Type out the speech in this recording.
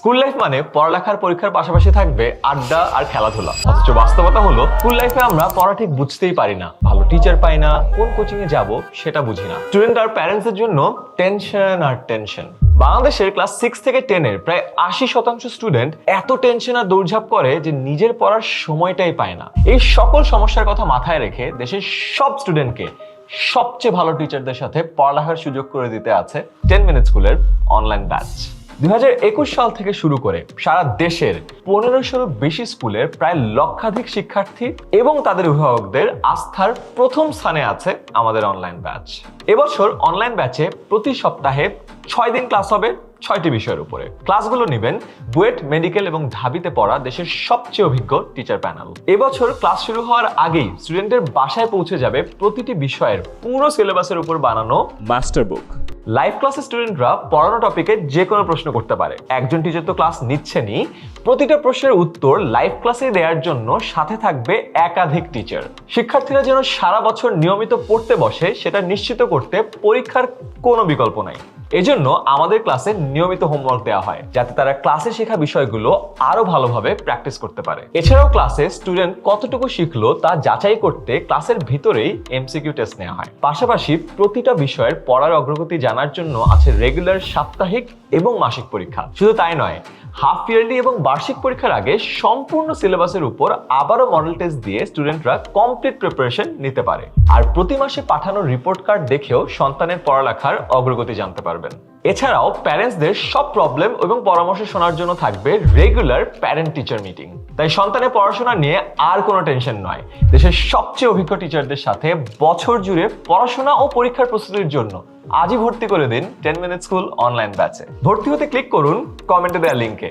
School life মানে পড়ালেখার পরীক্ষার পাশাপাশি থাকবে আড্ডা আর খেলাধুলা। অথচ বাস্তবতা হলো স্কুল লাইফে আমরা পড়া ঠিক বুঝতেই পারি না, ভালো টিচার পাই না, কোন কোচিং এ যাব সেটা বুঝি না। স্টুডেন্ট আর প্যারেন্টস এর জন্য টেনশন আর টেনশন। বাংলাদেশের ক্লাস 6 থেকে 10 এর প্রায় 80% স্টুডেন্ট এত টেনশন আর দৌড়ঝাঁপ করে যে নিজের পড়ার সময়টাই পায় না। এই সকল সমস্যার কথা মাথায় রেখে দেশের সব স্টুডেন্টকে সবচেয়ে ভালো টিচারদের সাথে পড়ালেখার সুযোগ করে দিতে আছে 10 মিনিট স্কুলের অনলাইন ব্যাচ। 2021 সাল থেকে শুরু করে সারা দেশের 1500-এরও বেশি স্কুলের প্রায় লক্ষাধিক শিক্ষার্থী এবং তাদের অভিভাবকদের আস্থার প্রথম স্থানে আছে আমাদের অনলাইন ব্যাচ। এবছর অনলাইন ব্যাচে প্রতি সপ্তাহে 6 দিন ক্লাস হবে 6টি বিষয়ের উপরে। ক্লাসগুলো নেবেন বুয়েট, মেডিকেল এবং ঢাবিতে পড়া দেশের সবচেয়ে অভিজ্ঞ টিচার প্যানেল। এবছর ক্লাস শুরু হওয়ার আগেই স্টুডেন্টের বাসায় পৌঁছে যাবে প্রতিটি বিষয়ের পুরো সিলেবাসের উপর বানানো মাস্টার বুক। লাইভ ক্লাসে স্টুডেন্টরা পড়ানো টপিকে যে কোনো প্রশ্ন করতে পারে। একজন টিচার তো ক্লাস নিচ্ছেনই, প্রতিটা প্রশ্নের উত্তর লাইভ ক্লাসে দেওয়ার জন্য সাথে থাকবে একাধিক টিচার। শিক্ষার্থীরা যেন সারা বছর নিয়মিত পড়তে বসে সেটা নিশ্চিত করতে পরীক্ষার কোনো বিকল্প নাই। এজন্য আমাদের ক্লাসে নিয়মিত হোমওয়ার্ক দেওয়া হয় যাতে তারা ক্লাসে শেখা বিষয়গুলো আরো ভালোভাবে প্র্যাকটিস করতে পারে। এছাড়াও ক্লাসে স্টুডেন্ট কতটুকু শিখলো তা যাচাই করতে ক্লাসের ভিতরেই এমসিকিউ টেস্ট নেওয়া হয়। পাশাপাশি প্রতিটা বিষয়ের পড়ার অগ্রগতি জানার জন্য আছে রেগুলার সাপ্তাহিক এবং মাসিক পরীক্ষা। শুধু তাই নয়, হাফ ইয়ারলি এবং বার্ষিক পরীক্ষার আগে সম্পূর্ণ সিলেবাসের উপর আবারও মডেল টেস্ট দিয়ে স্টুডেন্টরা কমপ্লিট প্রিপারেশন নিতে পারে। আর প্রতি মাসে পাঠানো রিপোর্ট কার্ড দেখেও সন্তানের পড়ালেখার অগ্রগতি জানতে পারবেন। এছাড়াও প্যারেন্টসদের সব প্রবলেম এবং পরামর্শ শোনার জন্য থাকবে রেগুলার প্যারেন্ট টিচার মিটিং। তাই সন্তানের পড়াশোনা নিয়ে আর কোনো টেনশন নয়। দেশের সবচেয়ে অভিজ্ঞ টিচারদের সাথে বছর জুড়ে পড়াশোনা ও পরীক্ষার প্রস্তুতির জন্য আজই ভর্তি করে দিন 10 মিনিট স্কুল অনলাইন ব্যাচে। ভর্তি হতে ক্লিক করুন কমেন্টে দেওয়া লিঙ্কে।